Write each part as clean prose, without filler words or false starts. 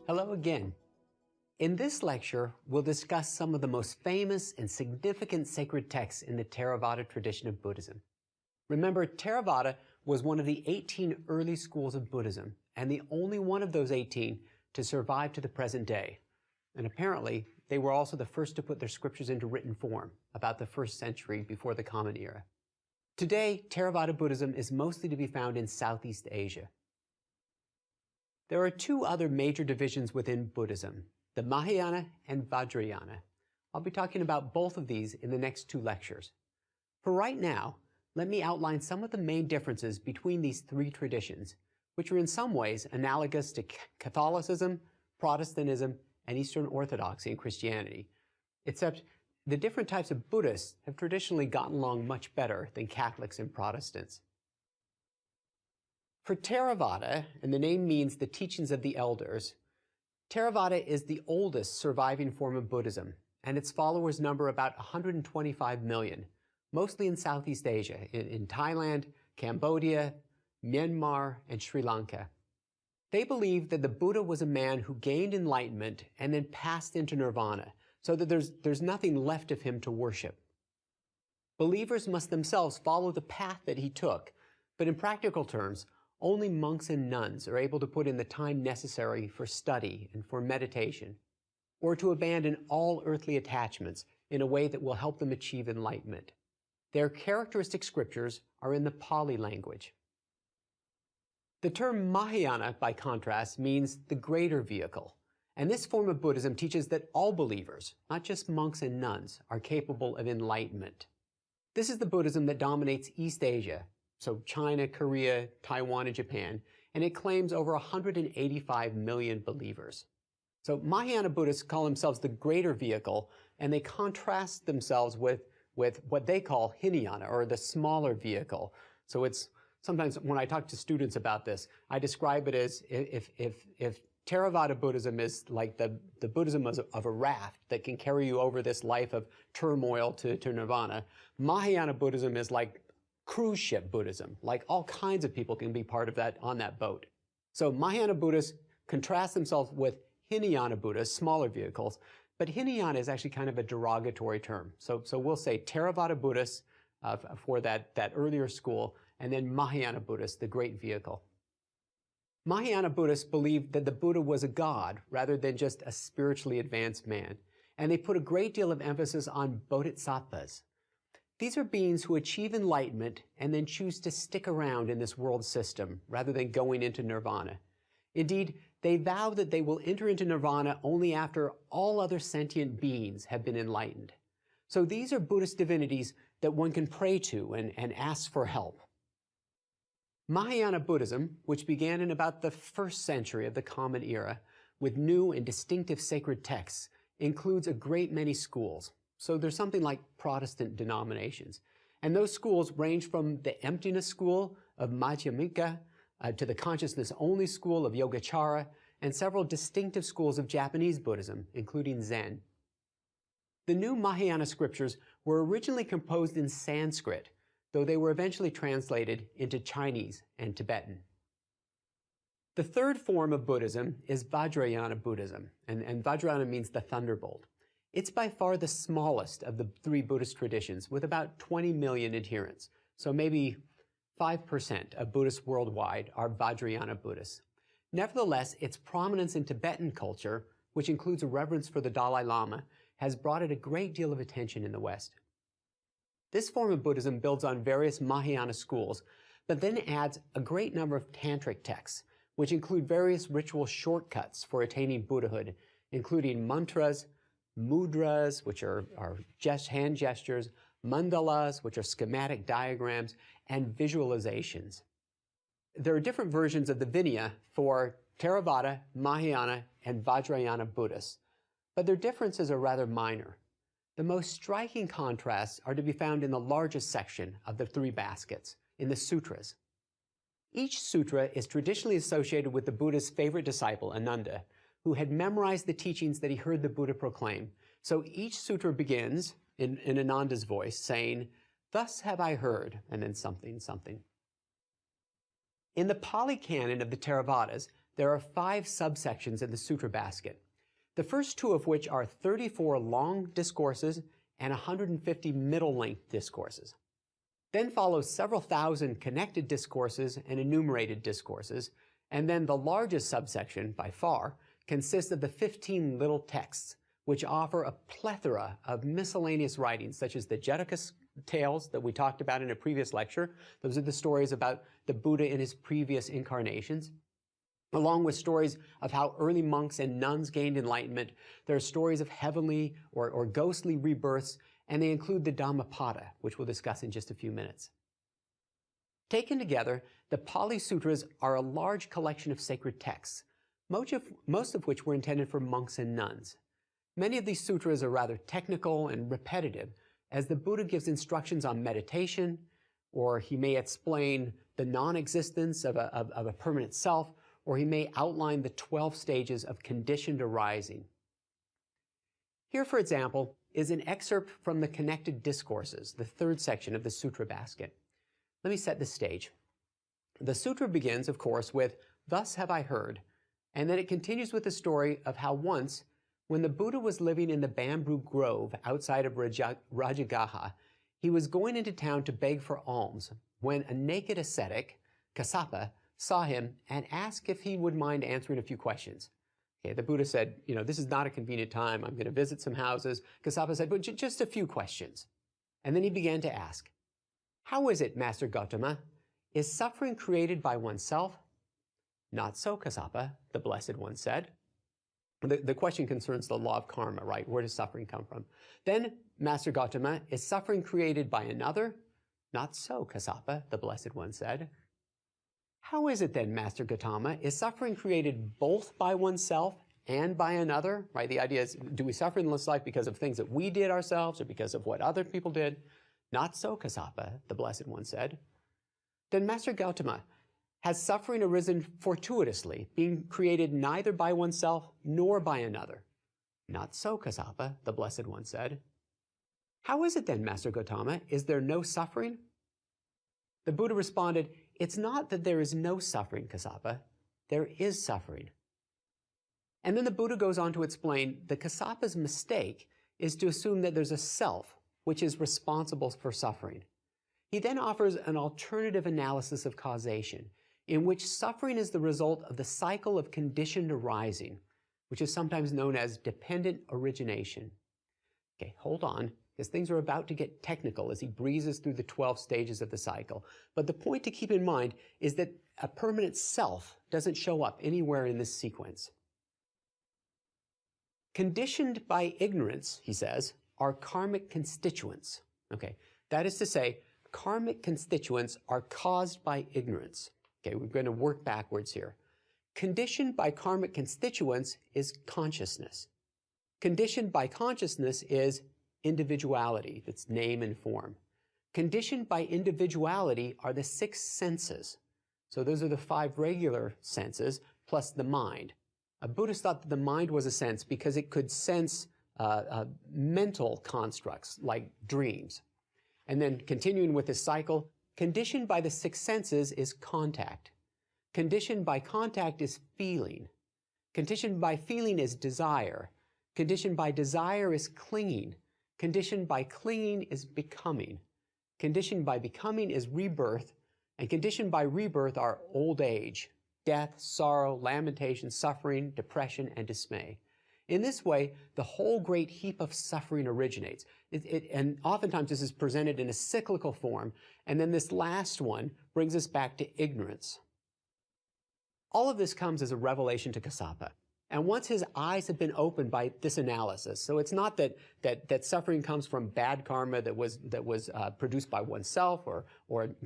Hello again. In this lecture, we'll discuss some of the most famous and significant sacred texts in the Theravada tradition of Buddhism. Remember, Theravada was one of the 18 early schools of Buddhism, and the only one of those 18 to survive to the present day. And apparently, they were also the first to put their scriptures into written form, about the 1st century before the Common Era. Today, Theravada Buddhism is mostly to be found in Southeast Asia. There are two other major divisions within Buddhism, the Mahayana and Vajrayana. I'll be talking about both of these in the next two lectures. For right now, let me outline some of the main differences between these three traditions, which are in some ways analogous to Catholicism, Protestantism, and Eastern Orthodoxy and Christianity, except the different types of Buddhists have traditionally gotten along much better than Catholics and Protestants. For Theravada, and the name means the teachings of the elders, Theravada is the oldest surviving form of Buddhism, and its followers number about 125 million, mostly in Southeast Asia, in Thailand, Cambodia, Myanmar, and Sri Lanka. They believe that the Buddha was a man who gained enlightenment and then passed into nirvana, so that there's nothing left of him to worship. Believers must themselves follow the path that he took, but in practical terms, only monks and nuns are able to put in the time necessary for study and for meditation, or to abandon all earthly attachments in a way that will help them achieve enlightenment. Their characteristic scriptures are in the Pali language. The term Mahayana, by contrast, means the greater vehicle, and this form of Buddhism teaches that all believers, not just monks and nuns, are capable of enlightenment. This is the Buddhism that dominates East Asia, so China, Korea, Taiwan, and Japan, and it claims over 185 million believers. So Mahayana Buddhists call themselves the greater vehicle, and they contrast themselves with what they call Hinayana, or the smaller vehicle. So it's sometimes when I talk to students about this, I describe it as if Theravada Buddhism is like the Buddhism of a raft that can carry you over this life of turmoil to nirvana, Mahayana Buddhism is like cruise ship Buddhism, like all kinds of people can be part of that on that boat. So Mahayana Buddhists contrast themselves with Hinayana Buddhists, smaller vehicles, but Hinayana is actually kind of a derogatory term. So we'll say Theravada Buddhists for that earlier school, and then Mahayana Buddhists, the great vehicle. Mahayana Buddhists believed that the Buddha was a god rather than just a spiritually advanced man, and they put a great deal of emphasis on bodhisattvas. These are beings who achieve enlightenment and then choose to stick around in this world system rather than going into nirvana. Indeed, they vow that they will enter into nirvana only after all other sentient beings have been enlightened. So these are Buddhist divinities that one can pray to and ask for help. Mahayana Buddhism, which began in about the 1st century of the Common Era with new and distinctive sacred texts, includes a great many schools. So there's something like Protestant denominations. And those schools range from the emptiness school of Madhyamika to the consciousness-only school of Yogacara, and several distinctive schools of Japanese Buddhism, including Zen. The new Mahayana scriptures were originally composed in Sanskrit, though they were eventually translated into Chinese and Tibetan. The third form of Buddhism is Vajrayana Buddhism, and Vajrayana means the thunderbolt. It's by far the smallest of the three Buddhist traditions, with about 20 million adherents. So maybe 5% of Buddhists worldwide are Vajrayana Buddhists. Nevertheless, its prominence in Tibetan culture, which includes a reverence for the Dalai Lama, has brought it a great deal of attention in the West. This form of Buddhism builds on various Mahayana schools, but then adds a great number of tantric texts, which include various ritual shortcuts for attaining Buddhahood, including mantras, mudras, which are hand gestures, mandalas, which are schematic diagrams, and visualizations. There are different versions of the Vinaya for Theravada, Mahayana, and Vajrayana Buddhists, but their differences are rather minor. The most striking contrasts are to be found in the largest section of the three baskets, in the sutras. Each sutra is traditionally associated with the Buddha's favorite disciple, Ananda, who had memorized the teachings that he heard the Buddha proclaim. So each sutra begins in Ananda's voice saying, "Thus have I heard," and then something, something. In the Pali Canon of the Theravadas, there are 5 subsections in the sutra basket, the first 2 of which are 34 long discourses and 150 middle-length discourses. Then follows several thousand connected discourses and enumerated discourses, and then the largest subsection, by far, consists of the 15 little texts, which offer a plethora of miscellaneous writings, such as the Jataka tales that we talked about in a previous lecture. Those are the stories about the Buddha in his previous incarnations. Along with stories of how early monks and nuns gained enlightenment, there are stories of heavenly or ghostly rebirths, and they include the Dhammapada, which we'll discuss in just a few minutes. Taken together, the Pali Sutras are a large collection of sacred texts, most of which were intended for monks and nuns. Many of these sutras are rather technical and repetitive, as the Buddha gives instructions on meditation, or he may explain the non-existence of a permanent self, or he may outline the 12 stages of conditioned arising. Here, for example, is an excerpt from the Connected Discourses, the 3rd section of the Sutra basket. Let me set the stage. The sutra begins, of course, with, "Thus have I heard," and then it continues with the story of how once, when the Buddha was living in the bamboo grove outside of Rajagaha, he was going into town to beg for alms when a naked ascetic, Kassapa, saw him and asked if he would mind answering a few questions. Okay, the Buddha said, "This is not a convenient time. I'm going to visit some houses." Kassapa said, "But just a few questions." And then he began to ask, "How is it, Master Gautama? Is suffering created by oneself?" "Not so, Kassapa," the Blessed One said. The question concerns the law of karma, right? Where does suffering come from? Then, "Master Gautama, is suffering created by another?" "Not so, Kassapa," the Blessed One said. "How is it then, Master Gautama? Is suffering created both by oneself and by another?" Right? The idea is, do we suffer in this life because of things that we did ourselves or because of what other people did? "Not so, Kassapa," the Blessed One said. "Then, Master Gautama, has suffering arisen fortuitously, being created neither by oneself nor by another?" "Not so, Kassapa," the Blessed One said. "How is it then, Master Gautama? Is there no suffering?" The Buddha responded, "It's not that there is no suffering, Kassapa. There is suffering." And then the Buddha goes on to explain that Kassapa's mistake is to assume that there's a self which is responsible for suffering. He then offers an alternative analysis of causation, in which suffering is the result of the cycle of conditioned arising, which is sometimes known as dependent origination. Okay, hold on, because things are about to get technical as he breezes through the 12 stages of the cycle. But the point to keep in mind is that a permanent self doesn't show up anywhere in this sequence. Conditioned by ignorance, he says, are karmic constituents. Okay, that is to say, karmic constituents are caused by ignorance. Okay, we're going to work backwards here. Conditioned by karmic constituents is consciousness. Conditioned by consciousness is individuality, that's name and form. Conditioned by individuality are the 6 senses. So those are the 5 regular senses plus the mind. A Buddhist thought that the mind was a sense because it could sense mental constructs like dreams. And then continuing with this cycle, conditioned by the 6 senses is contact. Conditioned by contact is feeling. Conditioned by feeling is desire. Conditioned by desire is clinging. Conditioned by clinging is becoming. Conditioned by becoming is rebirth. And conditioned by rebirth are old age, death, sorrow, lamentation, suffering, depression, and dismay. In this way, the whole great heap of suffering originates. And oftentimes this is presented in a cyclical form, and then this last one brings us back to ignorance. All of this comes as a revelation to Kassapa. And once his eyes have been opened by this analysis, so it's not that suffering comes from bad karma that was produced by oneself or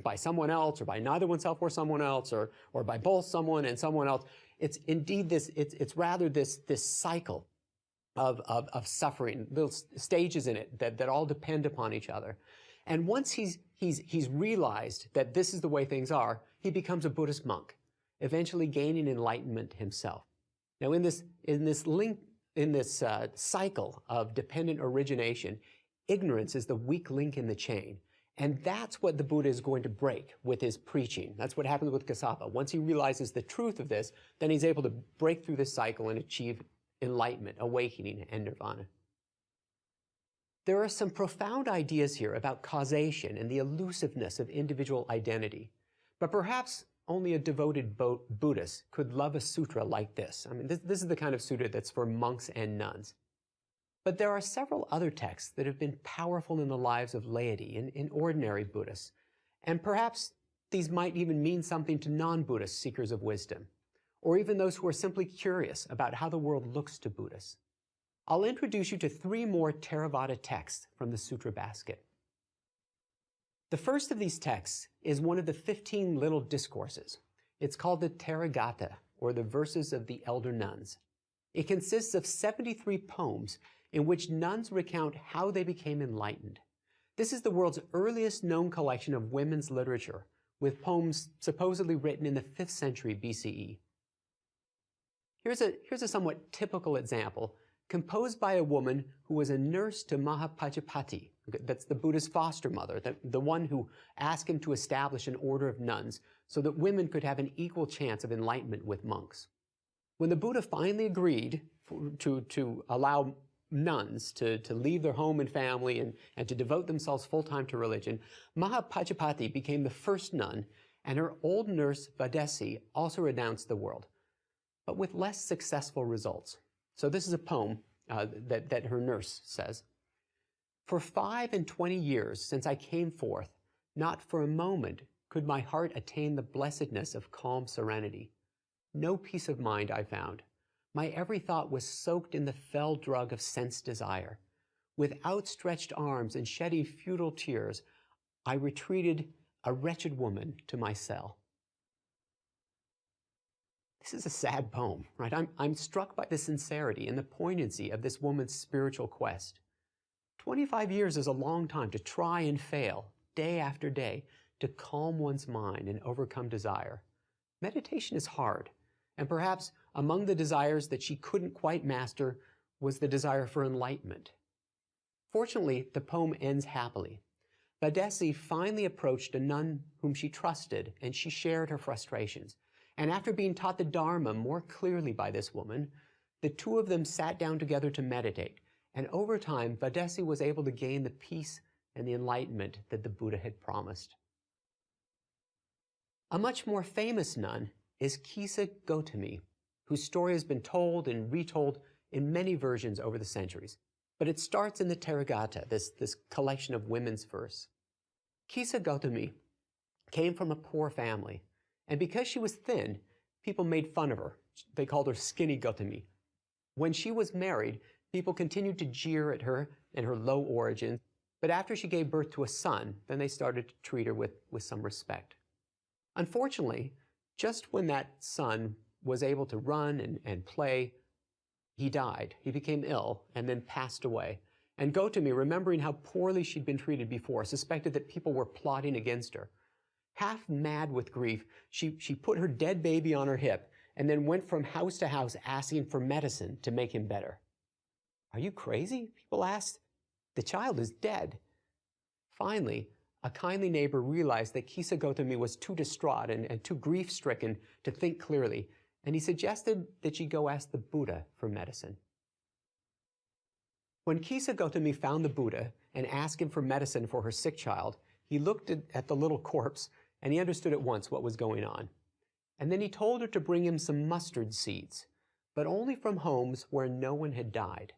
by someone else, or by neither oneself or someone else, or by both someone and someone else. It's indeed this. It's rather this cycle of suffering, little stages in it that all depend upon each other. And once he's realized that this is the way things are, he becomes a Buddhist monk, eventually gaining enlightenment himself. Now, in this cycle of dependent origination, ignorance is the weak link in the chain. And that's what the Buddha is going to break with his preaching. That's what happens with Kassapa. Once he realizes the truth of this, then he's able to break through this cycle and achieve enlightenment, awakening, and nirvana. There are some profound ideas here about causation and the elusiveness of individual identity. But perhaps only a devoted Buddhist could love a sutra like this. I mean, this is the kind of sutra that's for monks and nuns. But there are several other texts that have been powerful in the lives of laity and in ordinary Buddhists. And perhaps these might even mean something to non-Buddhist seekers of wisdom, or even those who are simply curious about how the world looks to Buddhists. I'll introduce you to 3 more Theravada texts from the Sutra Basket. The first of these texts is one of the 15 little discourses. It's called the Therigatha, or the Verses of the Elder Nuns. It consists of 73 poems in which nuns recount how they became enlightened. This is the world's earliest known collection of women's literature, with poems supposedly written in the 5th century BCE. Here's a somewhat typical example, composed by a woman who was a nurse to Mahapajapati. That's the Buddha's foster mother, the one who asked him to establish an order of nuns so that women could have an equal chance of enlightenment with monks. When the Buddha finally agreed to allow nuns to leave their home and family and to devote themselves full-time to religion, Mahapajapati became the first nun, and her old nurse Vadesi also renounced the world, but with less successful results. So this is a poem that her nurse says. For 25 years since I came forth, not for a moment could my heart attain the blessedness of calm serenity. No peace of mind I found. My every thought was soaked in the fell drug of sense desire. With outstretched arms and shedding futile tears, I retreated a wretched woman to my cell. This is a sad poem, right? I'm struck by the sincerity and the poignancy of this woman's spiritual quest. 25 years is a long time to try and fail, day after day, to calm one's mind and overcome desire. Meditation is hard, and perhaps among the desires that she couldn't quite master was the desire for enlightenment. Fortunately, the poem ends happily. Vadesi finally approached a nun whom she trusted, and she shared her frustrations. And after being taught the Dharma more clearly by this woman, the two of them sat down together to meditate. And over time, Vadesi was able to gain the peace and the enlightenment that the Buddha had promised. A much more famous nun is Kisa Gotami, whose story has been told and retold in many versions over the centuries. But it starts in the Therigatha, this collection of women's verse. Kisa Gotami came from a poor family, and because she was thin, people made fun of her. They called her Skinny Gotami. When she was married, people continued to jeer at her and her low origin, but after she gave birth to a son, then they started to treat her with some respect. Unfortunately, just when that son was able to run and play, he died. He became ill and then passed away. And Gotami, remembering how poorly she'd been treated before, suspected that people were plotting against her. Half mad with grief, she put her dead baby on her hip and then went from house to house asking for medicine to make him better. Are you crazy? People asked. The child is dead. Finally, a kindly neighbor realized that Kisa Gotami was too distraught and too grief-stricken to think clearly, and he suggested that she go ask the Buddha for medicine. When Kisa Gotami found the Buddha and asked him for medicine for her sick child, he looked at the little corpse and he understood at once what was going on. And then he told her to bring him some mustard seeds, but only from homes where no one had died.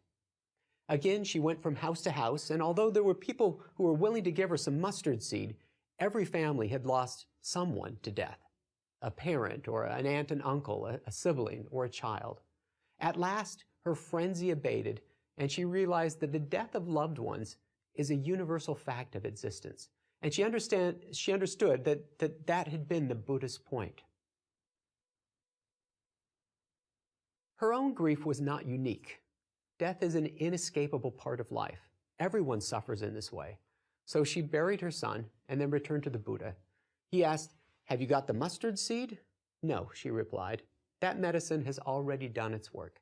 Again, she went from house to house, and although there were people who were willing to give her some mustard seed, every family had lost someone to death. A parent, or an aunt and uncle, a sibling, or a child. At last, her frenzy abated, and she realized that the death of loved ones is a universal fact of existence. And she understood that had been the Buddha's point. Her own grief was not unique. Death is an inescapable part of life. Everyone suffers in this way. So she buried her son and then returned to the Buddha. He asked, "Have you got the mustard seed?" "No," she replied. that medicine has already done its work.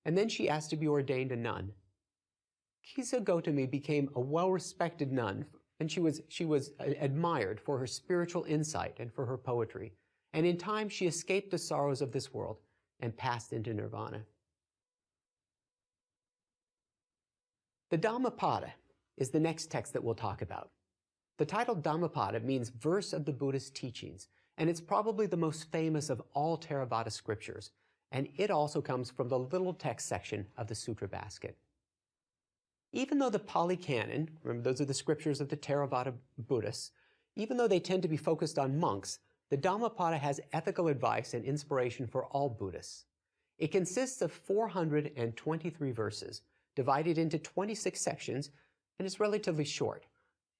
And then she asked to be ordained a nun. Kisa Gotami became a well-respected nun, and she was admired for her spiritual insight and for her poetry. And in time, she escaped the sorrows of this world and passed into nirvana. The Dhammapada is the next text that we'll talk about. The title Dhammapada means verse of the Buddha's teachings, and it's probably the most famous of all Theravada scriptures, and it also comes from the little text section of the Sutra basket. Even though the Pali Canon, remember those are the scriptures of the Theravada Buddhists, even though they tend to be focused on monks, the Dhammapada has ethical advice and inspiration for all Buddhists. It consists of 423 verses, divided into 26 sections, and it's relatively short.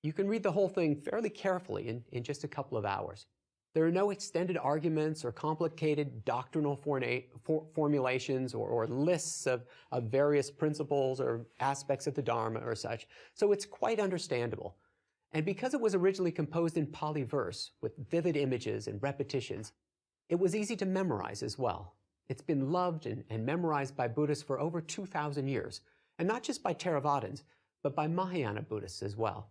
You can read the whole thing fairly carefully in just a couple of hours. There are no extended arguments or complicated doctrinal formulations or lists of various principles or aspects of the Dharma or such, so it's quite understandable. And because it was originally composed in Pali verse with vivid images and repetitions, it was easy to memorize as well. It's been loved and memorized by Buddhists for over 2,000 years, and not just by Theravadins, but by Mahayana Buddhists as well.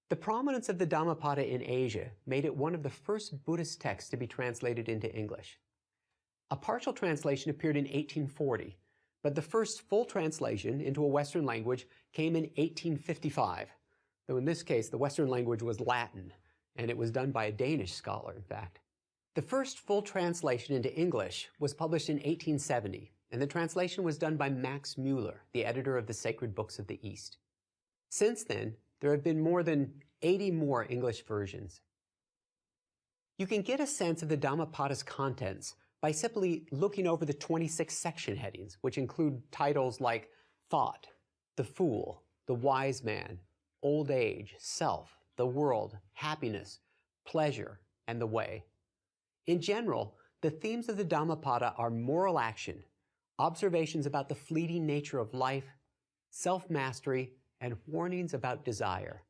The prominence of the Dhammapada in Asia made it one of the first Buddhist texts to be translated into English. A partial translation appeared in 1840, but the first full translation into a Western language came in 1855, though in this case the Western language was Latin, and it was done by a Danish scholar, in fact. The first full translation into English was published in 1870, and the translation was done by Max Mueller, the editor of the Sacred Books of the East. Since then, there have been more than 80 more English versions. You can get a sense of the Dhammapada's contents by simply looking over the 26 section headings, which include titles like Thought, The Fool, The Wise Man, Old Age, Self, The World, Happiness, Pleasure, and The Way. In general, the themes of the Dhammapada are moral action, observations about the fleeting nature of life, self-mastery, and warnings about desire.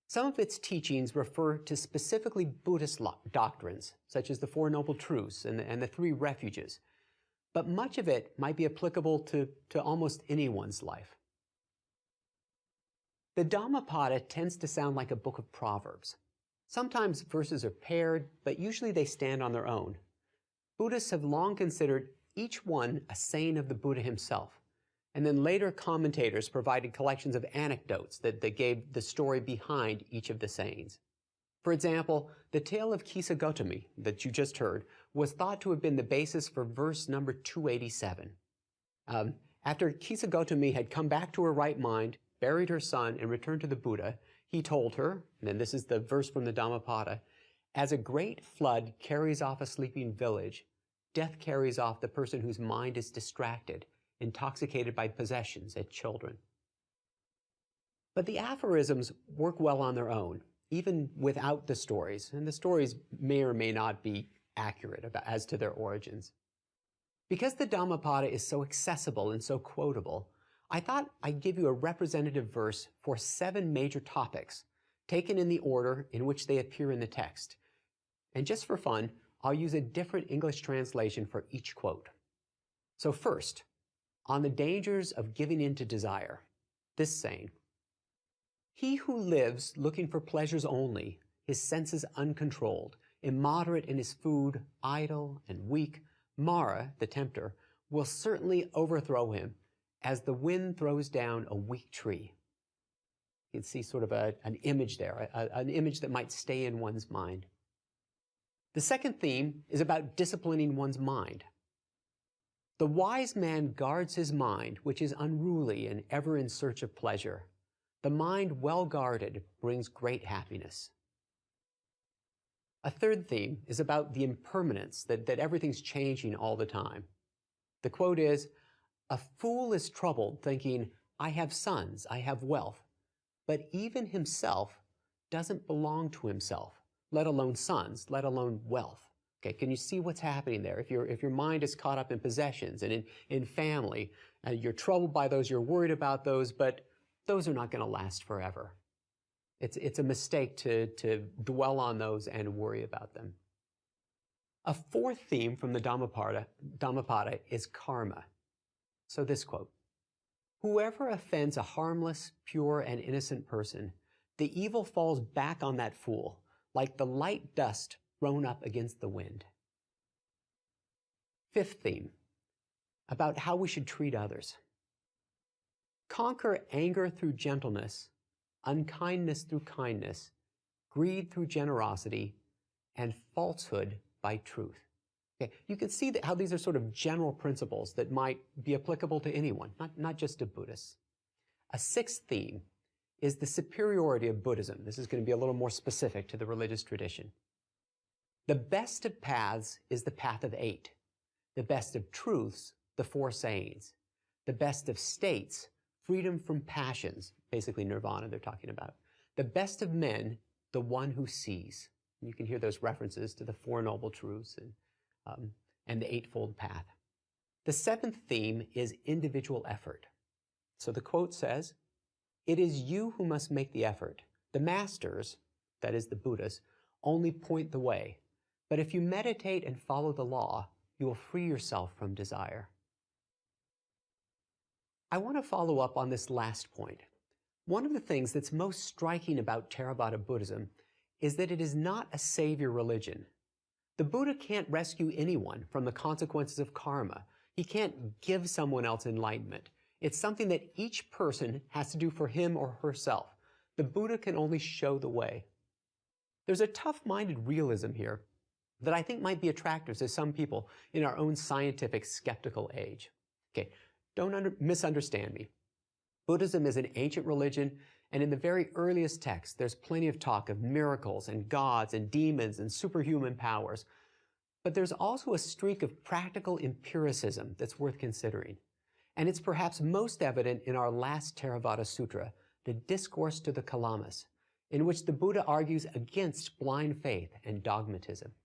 Some of its teachings refer to specifically Buddhist doctrines, such as the Four Noble Truths and the Three Refuges, but much of it might be applicable to almost anyone's life. The Dhammapada tends to sound like a book of Proverbs. Sometimes verses are paired, but usually they stand on their own. Buddhists have long considered each one a saying of the Buddha himself, and then later commentators provided collections of anecdotes that gave the story behind each of the sayings. For example, the tale of Kisa Gotami that you just heard was thought to have been the basis for verse number 287. After Kisa Gotami had come back to her right mind, buried her son, and returned to the Buddha, he told her, and this is the verse from the Dhammapada, "As a great flood carries off a sleeping village, death carries off the person whose mind is distracted, intoxicated by possessions and children." But the aphorisms work well on their own, even without the stories, and the stories may or may not be accurate as to their origins. Because the Dhammapada is so accessible and so quotable, I thought I'd give you a representative verse for 7 major topics, taken in the order in which they appear in the text. And just for fun, I'll use a different English translation for each quote. So first, on the dangers of giving in to desire, this saying, "He who lives looking for pleasures only, his senses uncontrolled, immoderate in his food, idle and weak, Mara, the tempter, will certainly overthrow him as the wind throws down a weak tree." You can see sort of an image there, an image that might stay in one's mind. The second theme is about disciplining one's mind. "The wise man guards his mind, which is unruly and ever in search of pleasure. The mind well guarded brings great happiness." A third theme is about the impermanence, that everything's changing all the time. The quote is, "A fool is troubled thinking, I have sons, I have wealth, but even himself doesn't belong to himself, let alone sons, let alone wealth." Okay, can you see what's happening there? If your mind is caught up in possessions and in family, you're troubled by those, you're worried about those, but those are not going to last forever. It's a mistake to dwell on those and worry about them. A fourth theme from the Dhammapada is karma. So this quote, "Whoever offends a harmless, pure, and innocent person, the evil falls back on that fool, like the light dust thrown up against the wind." Fifth theme, about how we should treat others. "Conquer anger through gentleness, unkindness through kindness, greed through generosity, and falsehood by truth." Okay, you can see how these are sort of general principles that might be applicable to anyone, not just to Buddhists. A sixth theme is the superiority of Buddhism. This is going to be a little more specific to the religious tradition. "The best of paths is the path of 8. The best of truths, the 4 sayings. The best of states, freedom from passions," basically nirvana they're talking about. "The best of men, the one who sees." And you can hear those references to the 4 noble truths and the 8-fold path. The seventh theme is individual effort. So the quote says, "It is you who must make the effort. The masters," that is the Buddhas, "only point the way. But if you meditate and follow the law, you will free yourself from desire." I want to follow up on this last point. One of the things that's most striking about Theravada Buddhism is that it is not a savior religion. The Buddha can't rescue anyone from the consequences of karma. He can't give someone else enlightenment. It's something that each person has to do for him or herself. The Buddha can only show the way. There's a tough-minded realism here that I think might be attractive to some people in our own scientific, skeptical age. Okay, don't misunderstand me. Buddhism is an ancient religion, and in the very earliest texts, there's plenty of talk of miracles and gods and demons and superhuman powers. But there's also a streak of practical empiricism that's worth considering. And it's perhaps most evident in our last Theravada Sutra, the Discourse to the Kalamas, in which the Buddha argues against blind faith and dogmatism.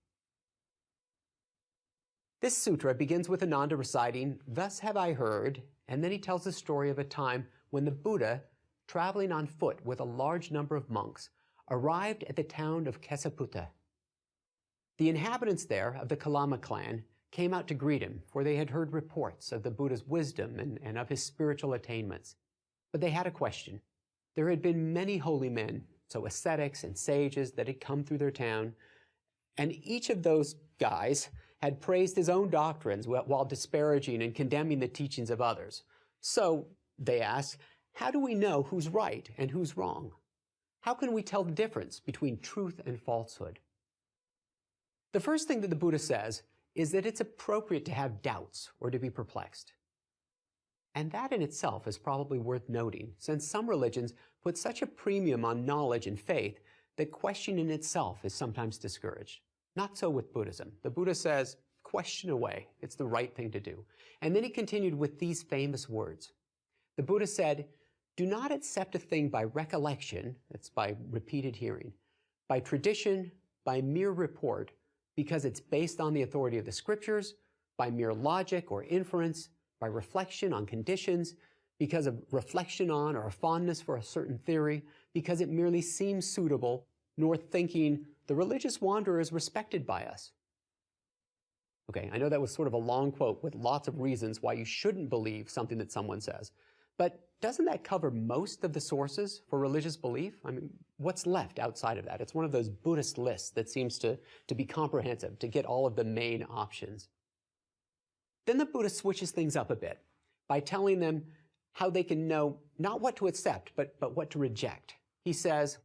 This sutra begins with Ananda reciting, "Thus have I heard," and then he tells the story of a time when the Buddha, traveling on foot with a large number of monks, arrived at the town of Kesaputta. The inhabitants there of the Kalama clan came out to greet him, for they had heard reports of the Buddha's wisdom and of his spiritual attainments. But they had a question. There had been many holy men, so ascetics and sages, that had come through their town, and each of those guys had praised his own doctrines while disparaging and condemning the teachings of others. So, they asked, how do we know who's right and who's wrong? How can we tell the difference between truth and falsehood? The first thing that the Buddha says is that it's appropriate to have doubts or to be perplexed. And that in itself is probably worth noting, since some religions put such a premium on knowledge and faith that question in itself is sometimes discouraged. Not so with Buddhism. The Buddha says, question away. It's the right thing to do. And then he continued with these famous words. The Buddha said, "Do not accept a thing by recollection," that's by repeated hearing, "by tradition, by mere report, because it's based on the authority of the scriptures, by mere logic or inference, by reflection on conditions, because of reflection on or a fondness for a certain theory, because it merely seems suitable, nor thinking the religious wanderer is respected by us." Okay, I know that was sort of a long quote with lots of reasons why you shouldn't believe something that someone says. But doesn't that cover most of the sources for religious belief? I mean, what's left outside of that? It's one of those Buddhist lists that seems to be comprehensive, to get all of the main options. Then the Buddha switches things up a bit by telling them how they can know not what to accept, but what to reject. He says,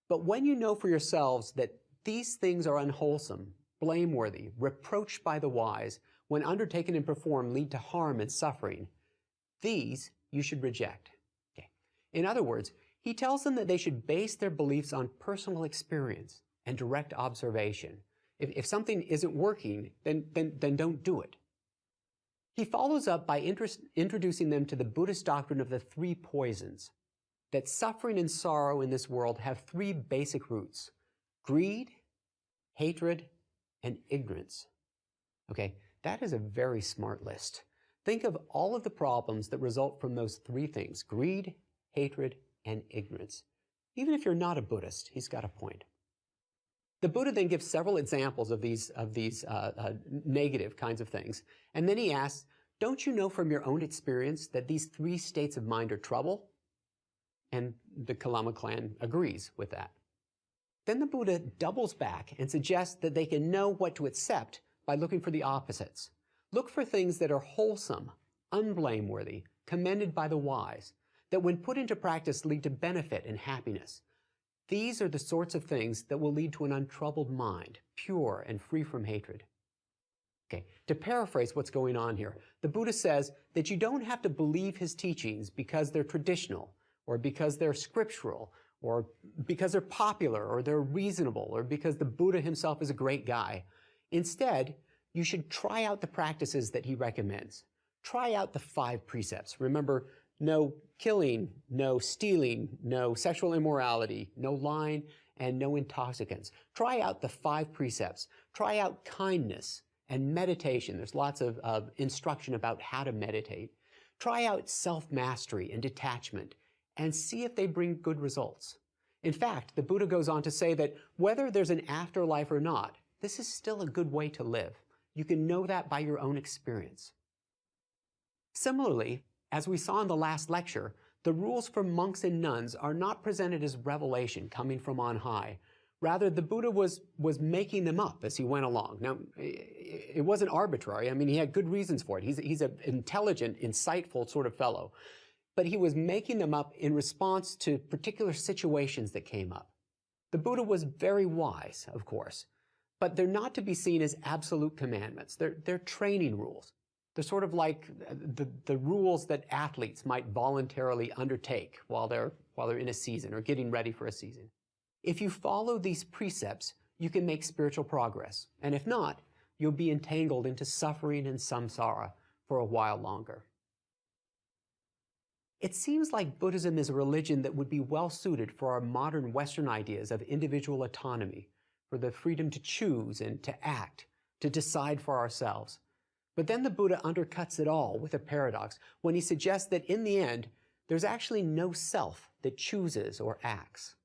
"But when you know for yourselves that these things are unwholesome, blameworthy, reproached by the wise, when undertaken and performed lead to harm and suffering, these you should reject." Okay. In other words, he tells them that they should base their beliefs on personal experience and direct observation. If something isn't working, then don't do it. He follows up by introducing them to the Buddhist doctrine of the 3 poisons, that suffering and sorrow in this world have 3 basic roots: greed, hatred, and ignorance. Okay, that is a very smart list. Think of all of the problems that result from those 3 things: greed, hatred, and ignorance. Even if you're not a Buddhist, he's got a point. The Buddha then gives several examples of these negative kinds of things. And then he asks, don't you know from your own experience that these three states of mind are trouble? And the Kalama clan agrees with that. Then the Buddha doubles back and suggests that they can know what to accept by looking for the opposites. Look for things that are wholesome, unblameworthy, commended by the wise, that when put into practice lead to benefit and happiness. These are the sorts of things that will lead to an untroubled mind, pure and free from hatred. Okay, to paraphrase what's going on here, the Buddha says that you don't have to believe his teachings because they're traditional, or because they're scriptural, or because they're popular, or they're reasonable, or because the Buddha himself is a great guy. Instead, you should try out the practices that he recommends. Try out the 5 precepts. Remember, no killing, no stealing, no sexual immorality, no lying, and no intoxicants. Try out the 5 precepts. Try out kindness and meditation. There's lots of instruction about how to meditate. Try out self-mastery and detachment and see if they bring good results. In fact, the Buddha goes on to say that whether there's an afterlife or not, this is still a good way to live. You can know that by your own experience. Similarly, as we saw in the last lecture, the rules for monks and nuns are not presented as revelation coming from on high. Rather, the Buddha was making them up as he went along. Now, it wasn't arbitrary. I mean, he had good reasons for it. He's an intelligent, insightful sort of fellow. But he was making them up in response to particular situations that came up. The Buddha was very wise, of course, but they're not to be seen as absolute commandments. They're training rules. They're sort of like the rules that athletes might voluntarily undertake while they're in a season or getting ready for a season. If you follow these precepts, you can make spiritual progress. And if not, you'll be entangled into suffering and samsara for a while longer. It seems like Buddhism is a religion that would be well suited for our modern Western ideas of individual autonomy, for the freedom to choose and to act, to decide for ourselves. But then the Buddha undercuts it all with a paradox when he suggests that in the end, there's actually no self that chooses or acts.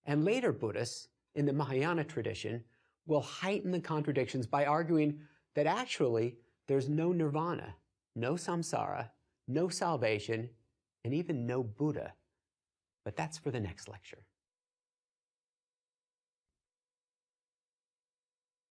And later Buddhists, in the Mahayana tradition, will heighten the contradictions by arguing that actually there's no nirvana, no samsara, no salvation, and even no Buddha. But that's for the next lecture.